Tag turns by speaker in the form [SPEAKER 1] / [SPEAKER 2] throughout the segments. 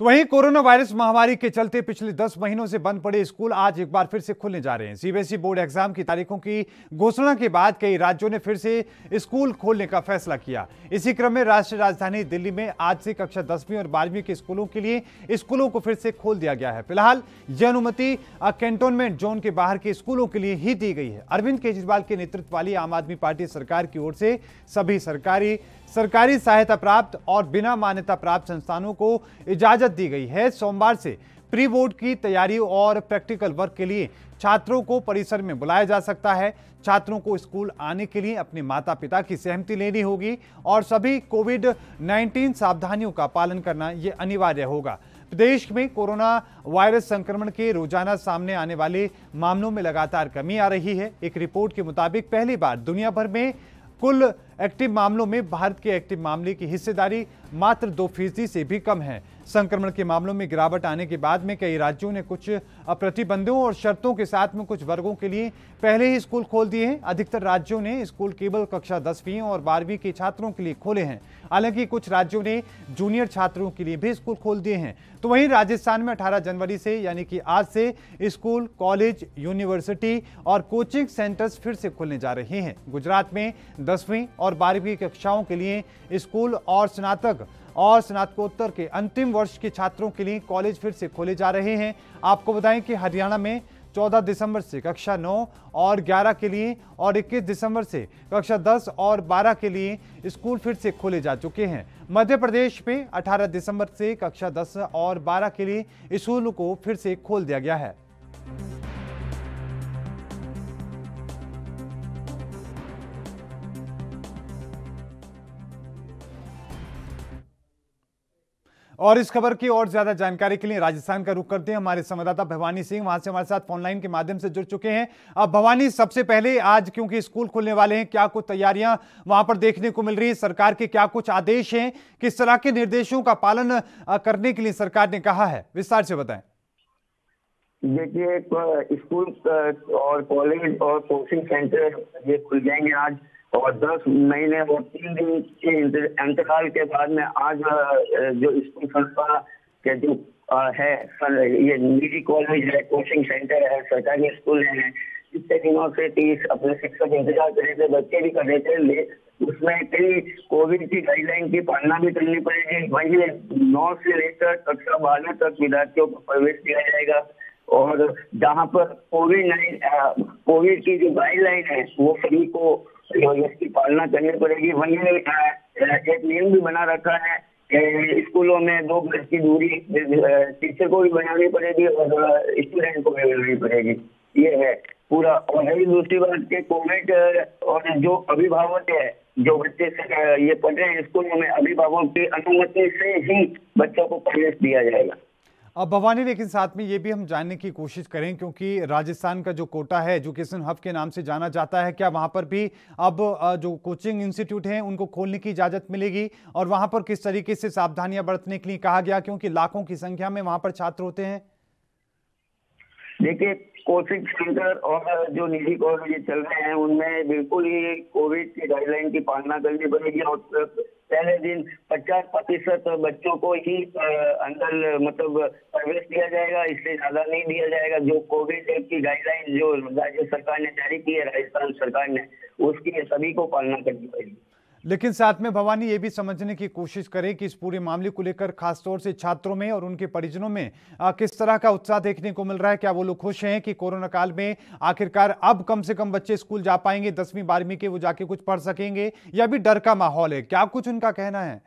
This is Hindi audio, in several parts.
[SPEAKER 1] तो वहीं कोरोना वायरस महामारी के चलते पिछले 10 महीनों से बंद पड़े स्कूल आज एक बार फिर से खुलने जा रहे हैं। सीबीएसई बोर्ड एग्जाम की तारीखों की घोषणा के बाद कई राज्यों ने फिर से स्कूल खोलने का फैसला किया। इसी क्रम में राष्ट्रीय राजधानी दिल्ली में आज से कक्षा 10वीं और 12वीं के स्कूलों के लिए स्कूलों को फिर से खोल दिया गया है। फिलहाल यह अनुमति कैंटोनमेंट जोन के बाहर के स्कूलों के लिए ही दी गई है। अरविंद केजरीवाल के नेतृत्व वाली आम आदमी पार्टी सरकार की ओर से सभी सरकारी सहायता प्राप्त और बिना मान्यता प्राप्त संस्थानों को इजाजत दी गई है। सोमवार से प्री बोर्ड की तैयारी और प्रैक्टिकल वर्क के लिए छात्रों को परिसर में बुलाया जा सकता है। छात्रों को स्कूल आने के लिए अपने माता पिता की सहमति लेनी होगी और सभी कोविड-19 सावधानियों का पालन करना यह अनिवार्य होगा। प्रदेश में कोरोना वायरस संक्रमण के रोजाना सामने आने वाले मामलों में लगातार कमी आ रही है। एक रिपोर्ट के मुताबिक पहली बार दुनिया भर में कुल एक्टिव मामलों में भारत के एक्टिव मामले की हिस्सेदारी मात्र 2% से भी कम है। संक्रमण के मामलों में गिरावट आने के बाद में कई राज्यों ने कुछ प्रतिबंधों और शर्तों के साथ में कुछ वर्गों के लिए पहले ही स्कूल खोल दिए हैं। अधिकतर राज्यों ने स्कूल केवल कक्षा 10वीं और 12वीं के छात्रों के लिए खोले हैं। हालांकि कुछ राज्यों ने जूनियर छात्रों के लिए भी स्कूल खोल दिए हैं। तो वहीं राजस्थान में 18 जनवरी से यानी कि आज से स्कूल, कॉलेज, यूनिवर्सिटी और कोचिंग सेंटर्स फिर से खुलने जा रहे हैं। गुजरात में 10वीं और 12वीं कक्षाओं के लिए स्कूल और स्नातक और स्नातकोत्तर के अंतिम वर्ष के छात्रों के लिए कॉलेज फिर से खोले जा रहे हैं। आपको बताएं कि हरियाणा में 14 दिसंबर से कक्षा 9 और 11 के लिए और 21 दिसंबर से कक्षा 10 और 12 के लिए स्कूल फिर से खोले जा चुके हैं। मध्य प्रदेश में 18 दिसंबर से कक्षा 10 और 12 के लिए स्कूलों को फिर से खोल दिया गया है। और इस खबर की और ज्यादा जानकारी के लिए राजस्थान का रुख करते हैं। हमारे संवाददाता भवानी सिंह वहां से हमारे साथ फोनलाइन के माध्यम से जुड़ चुके हैं। अब भवानी, सबसे पहले आज क्योंकि स्कूल खुलने वाले हैं, क्या कुछ तैयारियां वहां पर देखने को मिल रही है? सरकार के क्या कुछ आदेश हैं? किस तरह के निर्देशों का पालन करने के लिए सरकार ने कहा है? विस्तार से बताएं।
[SPEAKER 2] देखिए, स्कूल और कॉलेज और कोचिंग सेंटर ये खुल जाएंगे आज, और 10 महीने और 3 दिन के अंतराल के बाद में आज जो स्कूल संस्था के जो है, ये निजी कॉलेज है, कोचिंग सेंटर है, सरकारी स्कूल है, इतने दिनों से 30 अपने शिक्षक इंतजार कर रहे थे, बच्चे भी कर रहे थे, उसमें कई कोविड की गाइडलाइन की पालना भी करनी पड़ेगी। वहीं 9 से लेकर कक्षा 12 तक विद्यार्थियों को प्रवेश दिया जाएगा, और जहाँ पर कोविड की जो गाइडलाइन है वो सभी को इसकी पालना करनी पड़ेगी। वहीं एक नियम भी बना रखा है, स्कूलों में 2 गज की दूरी टीचर को भी बनानी पड़ेगी और स्टूडेंट को भी बनानी पड़ेगी। ये है पूरा। और है दूसरी बात कि कोविड और जो अभिभावक है, जो बच्चे से ये पढ़ रहे हैं स्कूलों में, अभिभावक की अनुमति से ही बच्चों को प्रवेश दिया जाएगा।
[SPEAKER 1] अब भवानी, लेकिन साथ में ये भी हम जानने की कोशिश करें, क्योंकि राजस्थान का जो कोटा है एजुकेशन हब के नाम से जाना जाता है, क्या वहां पर भी अब जो कोचिंग इंस्टीट्यूट हैं उनको खोलने की इजाजत मिलेगी? और वहां पर किस तरीके से सावधानियां बरतने के लिए कहा गया, क्योंकि लाखों की संख्या में वहां पर छात्र होते हैं?
[SPEAKER 2] देखिए, कोचिंग सेंटर और जो निजी कॉलेज चल रहे हैं उनमें बिल्कुल ही कोविड की गाइडलाइन की पालना करनी पड़ेगी, और पहले दिन 50% बच्चों को ही अंदर मतलब प्रवेश दिया जाएगा, इससे ज्यादा नहीं दिया जाएगा। जो कोविड की गाइडलाइन जो राज्य सरकार ने जारी की है, राजस्थान सरकार ने, उसकी सभी को पालना करनी पड़ेगी।
[SPEAKER 1] लेकिन साथ में भवानी ये भी समझने की कोशिश करें कि इस पूरे मामले को लेकर खासतौर से छात्रों में और उनके परिजनों में किस तरह का उत्साह देखने को मिल रहा है। क्या वो लोग खुश हैं कि कोरोना काल में आखिरकार अब कम से कम बच्चे स्कूल जा पाएंगे, 10वीं 12वीं के वो जाके कुछ पढ़ सकेंगे, या भी डर का माहौल है? क्या कुछ उनका कहना है?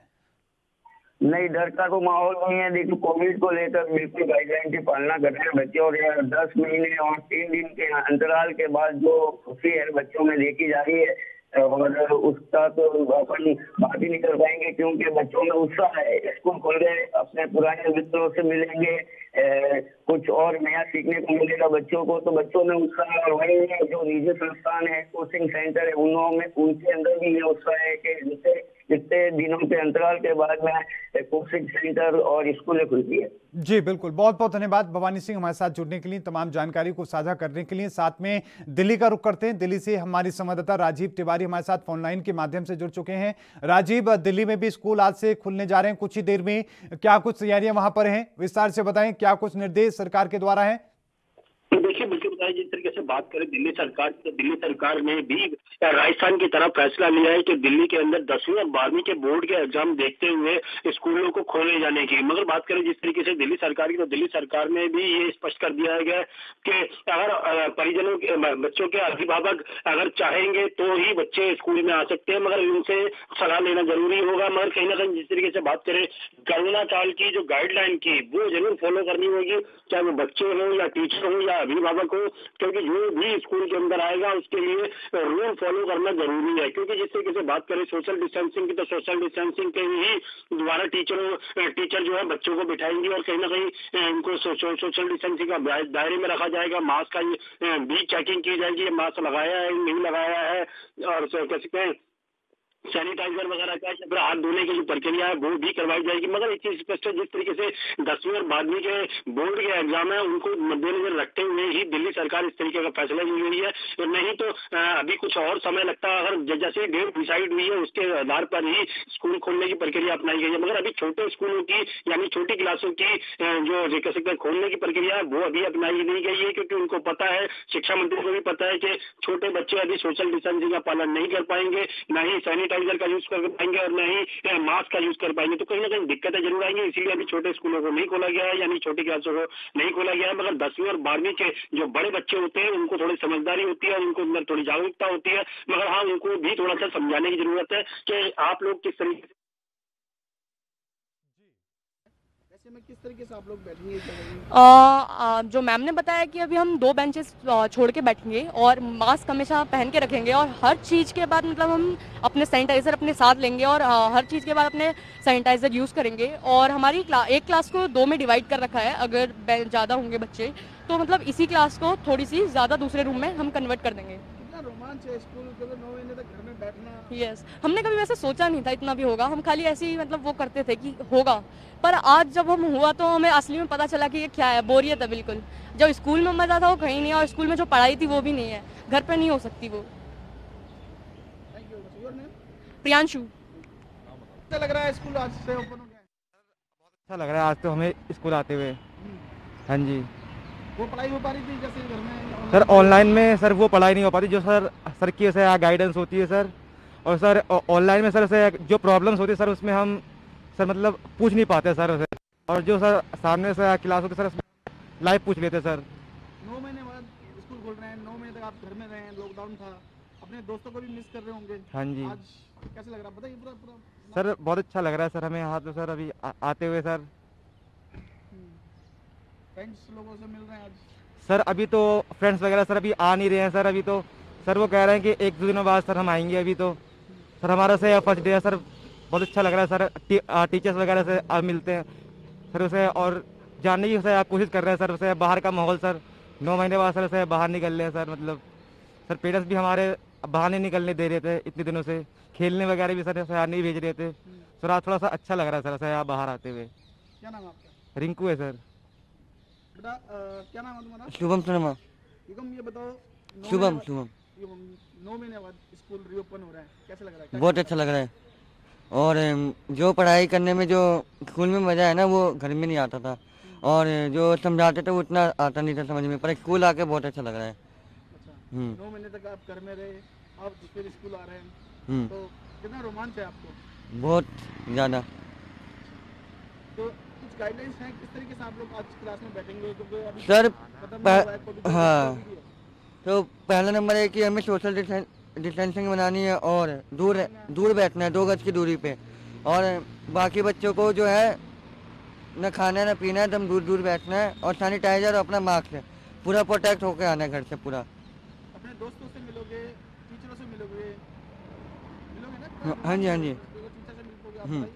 [SPEAKER 2] नहीं, डर का तो माहौल नहीं है। देखिए, कोविड को लेकर बिल्कुल गाइडलाइन की पालना कर रहे हैं बच्चे, और 10 महीने और 3 दिन के अंतराल के बाद जो खुशी है बच्चों में देखी जा रही है, और उसका तो अपन बात ही नहीं कर पाएंगे, क्योंकि बच्चों में उत्साह है। स्कूल खोल गए, अपने पुराने मित्रों से मिलेंगे, कुछ और नया सीखने को मिलेगा बच्चों को, तो बच्चों में उत्साह है। और वही जो निजी संस्थान है, कोचिंग सेंटर है, उनके अंदर भी ये उत्साह है कि जिससे इतने दिनों के अंतराल के बाद में कोचिंग सेंटर और स्कूलें खुलती है।
[SPEAKER 1] जी बिल्कुल, बहुत बहुत धन्यवाद भवानी सिंह हमारे साथ जुड़ने के लिए, तमाम जानकारी को साझा करने के लिए। साथ में दिल्ली का रुख करते हैं। दिल्ली से हमारी संवाददाता राजीव तिवारी हमारे साथ फोन लाइन के माध्यम से जुड़ चुके हैं। राजीव, दिल्ली में भी स्कूल आज से खुलने जा रहे हैं कुछ ही देर में, क्या कुछ तैयारियां वहां पर हैं, विस्तार से बताएं, क्या कुछ निर्देश सरकार के द्वारा है?
[SPEAKER 3] तो देखिए, बिल्कुल बताइए, जिस तरीके से बात करें दिल्ली सरकार की, तो दिल्ली सरकार ने भी राजस्थान की तरफ फैसला लिया है कि दिल्ली के अंदर 10वीं और 12वीं के बोर्ड के एग्जाम देखते हुए स्कूलों को खोले जाने की। मगर बात करें जिस तरीके से दिल्ली सरकार की, तो दिल्ली सरकार ने भी ये स्पष्ट कर दिया है कि अगर परिजनों के बच्चों के अभिभावक अगर चाहेंगे तो ही बच्चे स्कूल में आ सकते हैं, मगर उनसे सलाह लेना जरूरी होगा। मगर कहीं ना कहीं जिस तरीके से बात करें कोरोना काल की जो गाइडलाइन की, वो जरूर फॉलो करनी होगी, चाहे वो बच्चे हो या टीचर हो या अभिभावक हो, क्योंकि जो भी स्कूल के अंदर आएगा उसके लिए रूल फॉलो करना जरूरी है। क्योंकि जिस तरीके से बात करें सोशल डिस्टेंसिंग की, तो सोशल डिस्टेंसिंग के ही द्वारा टीचर जो है बच्चों को बिठाएंगे और कहीं ना कहीं उनको सोशल डिस्टेंसिंग का दायरे में रखा जाएगा। मास्क का भी चेकिंग की जाएगी, मास्क लगाया है नहीं लगाया है, और कह सकते हैं सैनिटाइजर वगैरह का या फिर हाथ धोने की जो प्रक्रिया है वो भी करवाई जाएगी। मगर एक चीज स्पष्ट है, जिस तरीके से 10वीं और 12वीं के बोर्ड के एग्जाम है उनको मद्देनजर रखते हुए ही दिल्ली सरकार इस तरीके का फैसला ली हुई है। नहीं तो अभी कुछ और समय लगता है। अगर जैसे डेट डिसाइड हुई है उसके आधार पर ही स्कूल खोलने की प्रक्रिया अपनाई गई है। मगर अभी छोटे स्कूलों की यानी छोटी क्लासों की जो कह सकते हैं खोलने की प्रक्रिया है वो अभी अपनाई नहीं गई है, क्योंकि उनको पता है, शिक्षा मंत्री को भी पता है कि छोटे बच्चे अभी सोशल डिस्टेंसिंग का पालन नहीं कर पाएंगे, न ही सैनिटाइजर का यूज कर पाएंगे और न ही मास्क का यूज कर पाएंगे। तो कहीं ना कहीं दिक्कतें जरूर आएंगी, इसीलिए अभी छोटे स्कूलों को नहीं खोला गया है, यानी छोटी क्लासों को नहीं खोला गया है। मगर 10वीं और 12वीं के जो बड़े बच्चे होते हैं उनको थोड़ी समझदारी होती है, उनको अंदर थोड़ी जागरूकता होती है। मगर हाँ, उनको भी थोड़ा सा समझाने की जरूरत है कि आप लोग किस तरीके से
[SPEAKER 4] में किस तरीके से आप लोग बैठेंगे?
[SPEAKER 5] जो मैम ने बताया कि अभी हम 2 बेंचेस छोड़ के बैठेंगे और मास्क हमेशा पहन के रखेंगे, और हर चीज़ के बाद मतलब हम अपने सैनिटाइज़र अपने साथ लेंगे और हर चीज़ के बाद अपने सैनिटाइज़र यूज़ करेंगे। और हमारी एक क्लास को 2 में डिवाइड कर रखा है। अगर ज़्यादा होंगे बच्चे तो मतलब इसी क्लास को थोड़ी सी ज़्यादा दूसरे रूम में हम कन्वर्ट कर देंगे।
[SPEAKER 4] रोमांच है स्कूल के 9 महीने तक घर में बैठना।
[SPEAKER 5] यस, हमने कभी वैसे सोचा नहीं था इतना भी होगा, हम खाली ऐसे ही मतलब वो करते थे कि होगा, पर आज जब हम हुआ तो हमें असली में पता चला कि ये क्या है, बोरियत है बिल्कुल। जब स्कूल में मजा था वो कहीं नहीं है, और स्कूल में जो पढ़ाई थी वो भी नहीं है, घर पे नहीं हो सकती वो। प्रियांशु।
[SPEAKER 4] अच्छा लग रहा है स्कूल आज से ओपन हो गया?
[SPEAKER 6] अच्छा लग रहा है आज तो हमें स्कूल आते हुए। हाँ जी।
[SPEAKER 4] वो पढ़ाई हो पा रही थी जैसे घर में?
[SPEAKER 6] सर ऑनलाइन में सर वो पढ़ाई नहीं हो पाती जो सर की सर गाइडेंस होती है सर। और सर ऑनलाइन में सर से जो प्रॉब्लम्स होती है सर उसमें हम सर मतलब पूछ नहीं पाते सर उसे, और जो सर सामने से क्लास होती है सर लाइव पूछ लेते सर।
[SPEAKER 4] 9 महीने बाद स्कूल खोल रहे हैं, 9 महीने तक आप घर में रहे, लॉकडाउन था, अपने दोस्तों को भी मिस कर रहे होंगे।
[SPEAKER 6] हाँ जी।
[SPEAKER 4] आज कैसे लग रहा है बताइए? पूरा
[SPEAKER 6] सर बहुत अच्छा लग रहा है सर हमें यहाँ तो सर अभी आते हुए सर।
[SPEAKER 4] फ्रेंड्स लोगों से मिल रहे हैं आज?
[SPEAKER 6] सर अभी तो फ्रेंड्स वगैरह सर अभी आ नहीं रहे हैं सर। अभी तो सर वो कह रहे हैं कि 1-2 दिनों बाद सर हम आएंगे। अभी तो सर हमारा से फर्स्ट डे है सर, बहुत अच्छा लग रहा है सर। टीचर्स वगैरह से आप मिलते हैं सर उसे, और जानने की सर कोशिश कर रहे हैं सर उसे बाहर का माहौल सर। 9 महीने बाद सर उसे बाहर निकल रहे हैं सर। मतलब सर पेरेंट्स भी हमारे बाहर नहीं निकलने दे रहे थे इतने दिनों से, खेलने वगैरह भी सर नहीं भेज रहे थे सर। आज थोड़ा सा अच्छा लग रहा है सर उसे यहाँ बाहर आते हुए।
[SPEAKER 4] क्या नाम है आपका?
[SPEAKER 6] रिंकू है सर।
[SPEAKER 4] बेटा क्या नाम है तुम्हारा?
[SPEAKER 7] शुभम शर्मा।
[SPEAKER 4] शुभम, ये बताओ
[SPEAKER 7] शुभम
[SPEAKER 4] 9 महीने बाद स्कूल रीओपन हो रहा है, कैसा लग रहा है?
[SPEAKER 7] बहुत अच्छा लग रहा है, और जो पढ़ाई करने में जो स्कूल में मज़ा है ना वो घर में नहीं आता था, और जो समझाते थे वो उतना आता नहीं था समझ में, पर स्कूल आके बहुत अच्छा लग रहा है।
[SPEAKER 4] अच्छा, 9 महीने तक आप घर में रहे, अब फिर स्कूल आ रहे हैं, तो कितना रोमांच है आपको?
[SPEAKER 7] बहुत ज़्यादा।
[SPEAKER 4] तो कुछ गाइडलाइंस हैं किस तरीके से आप लोग आज क्लास में बैठेंगे? क्योंकि अभी
[SPEAKER 7] सर
[SPEAKER 4] हाँ,
[SPEAKER 7] तो पहला नंबर है कि हमें सोशल डिस्टेंसिंग बनानी है, और दूर बैठना है 2 गज की दूरी पे, और बाकी बच्चों को जो है न खाना न पीना है, एकदम दूर बैठना है, और सैनिटाइजर और अपना मास्क है, पूरा प्रोटेक्ट होकर आना है घर से पूरा।
[SPEAKER 4] अपने दोस्तों से मिलोगे, टीचरों से मिलोगे ना?
[SPEAKER 7] हाँ जी, हाँ जी।
[SPEAKER 4] टीचर से मिलोगे?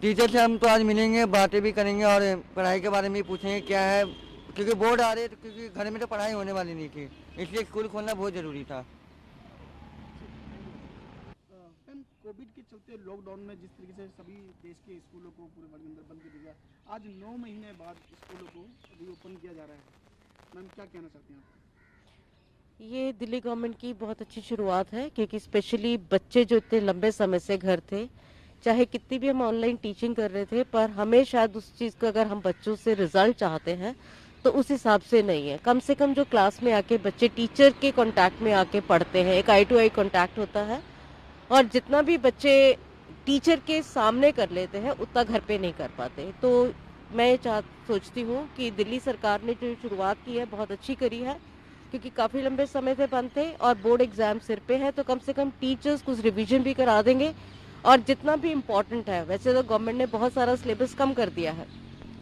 [SPEAKER 7] टीचर से हम तो आज मिलेंगे, बातें भी करेंगे, और पढ़ाई के बारे में भी पूछेंगे क्या है, क्योंकि बोर्ड आ रहे हैं, तो क्योंकि घर में तो पढ़ाई होने वाली नहीं थी, इसलिए स्कूल खोलना बहुत ज़रूरी था।
[SPEAKER 4] कोविड के चलते लॉकडाउन में जिस तरीके से सभी देश के स्कूलों को पूरे वर्ल्ड के अंदर बंद कर दिया, आज 9 महीने बाद स्कूलों को रीओपन किया जा रहा है, मैम क्या कहना चाहते हैं आप?
[SPEAKER 8] ये दिल्ली गवर्नमेंट की बहुत अच्छी शुरुआत है, क्योंकि स्पेशली बच्चे जो इतने लंबे समय से घर थे, चाहे कितनी भी हम ऑनलाइन टीचिंग कर रहे थे, पर हमें शायद उस चीज़ का अगर हम बच्चों से रिजल्ट चाहते हैं तो उस हिसाब से नहीं है। कम से कम जो क्लास में आके बच्चे टीचर के कांटेक्ट में आके पढ़ते हैं, एक आई टू आई कांटेक्ट होता है, और जितना भी बच्चे टीचर के सामने कर लेते हैं उतना घर पे नहीं कर पाते। तो मैं सोचती हूँ कि दिल्ली सरकार ने जो शुरुआत की है बहुत अच्छी करी है, क्योंकि काफ़ी लंबे समय से बंद थे और बोर्ड एग्जाम सिर पे है, तो कम से कम टीचर्स कुछ रिवीजन भी करा देंगे। और जितना भी इम्पोर्टेंट है, वैसे तो गवर्नमेंट ने बहुत सारा सिलेबस कम कर दिया है,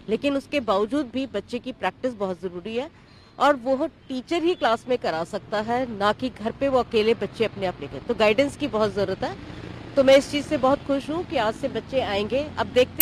[SPEAKER 8] लेकिन उसके बावजूद भी बच्चे की प्रैक्टिस बहुत ज़रूरी है, और वो टीचर ही क्लास में करा सकता है, ना कि घर पे वो अकेले बच्चे अपने आप लेकर। तो गाइडेंस की बहुत ज़रूरत है। तो मैं इस चीज़ से बहुत खुश हूँ कि आज से बच्चे आएंगे। अब देखते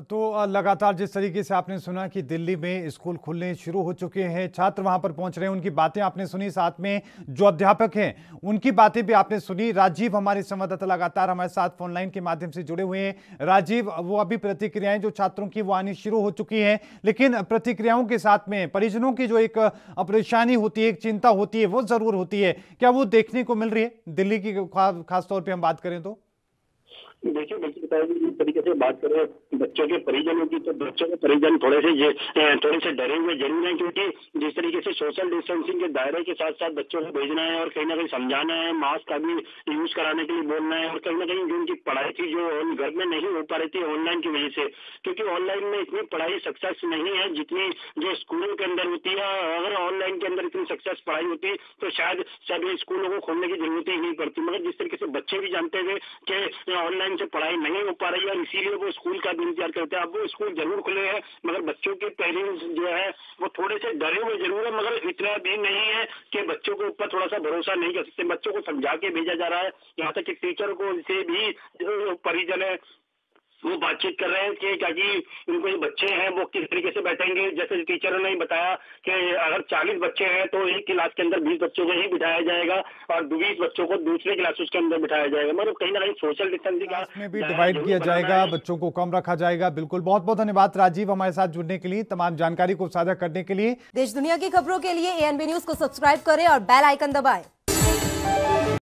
[SPEAKER 1] तो लगातार जिस तरीके से आपने सुना कि दिल्ली में स्कूल खुलने शुरू हो चुके हैं, छात्र वहां पर पहुंच रहे हैं, उनकी बातें आपने सुनी, साथ में जो अध्यापक हैं उनकी बातें भी आपने सुनी। राजीव हमारे संवाददाता लगातार हमारे साथ फोन लाइन के माध्यम से जुड़े हुए हैं। राजीव, वो अभी प्रतिक्रियाएं जो छात्रों की वो आनी शुरू हो चुकी हैं, लेकिन प्रतिक्रियाओं के साथ में परिजनों की जो एक परेशानी होती है, एक चिंता होती है, वो जरूर होती है। क्या वो देखने को मिल रही है दिल्ली की खासतौर पर हम बात करें तो?
[SPEAKER 3] देखिए बल्कि बताया जिस तरीके से बात करें बच्चों के परिजनों की, तो बच्चों के परिजन थोड़े से डरे हुए जरूर हैं, क्योंकि जिस तरीके से सोशल डिस्टेंसिंग के दायरे के साथ साथ बच्चों को भेजना है और कहीं ना कहीं समझाना है, मास्क का भी यूज कराने के लिए बोलना है, और कहीं ना कहीं जो उनकी पढ़ाई थी जो घर में नहीं हो पा रही थी ऑनलाइन की वजह से, क्योंकि ऑनलाइन में इतनी पढ़ाई सक्सेस नहीं है जितनी जो स्कूलों के अंदर होती है। अगर ऑनलाइन के अंदर इतनी सक्सेस पढ़ाई होती तो शायद सभी स्कूलों को खोलने की जरूरत ही नहीं पड़ती, मगर जिस तरीके से बच्चे भी जानते थे कि ऑनलाइन से पढ़ाई नहीं हो पा रही है और इसीलिए वो स्कूल का इंतजार करते हैं। अब वो स्कूल जरूर खुले हैं, मगर बच्चों के पेरेंट्स जो है वो थोड़े से डरे हुए जरूर है, मगर इतना भी नहीं है कि बच्चों के ऊपर थोड़ा सा भरोसा नहीं कर सकते। बच्चों को समझा के भेजा जा रहा है, यहाँ तक कि टीचर को से भी जो परिजन है वो बातचीत कर रहे हैं कि ताकि उनको जो बच्चे हैं वो किस तरीके से बैठेंगे। जैसे टीचरों ने बताया कि अगर 40 बच्चे हैं तो एक क्लास के अंदर 20 बच्चों को ही बिठाया जाएगा और 20 बच्चों को दूसरे क्लासेस के अंदर बिठाया जाएगा, मतलब कहीं ना कहीं सोशल डिस्टेंसिंग
[SPEAKER 1] में भी डिवाइड किया जाएगा, बच्चों को कम रखा जाएगा। बिल्कुल, बहुत बहुत धन्यवाद राजीव हमारे साथ जुड़ने के लिए, तमाम जानकारी को साझा करने के लिए।
[SPEAKER 9] देश दुनिया की खबरों के लिए ANB न्यूज को सब्सक्राइब करें और बेल आइकन दबाएं।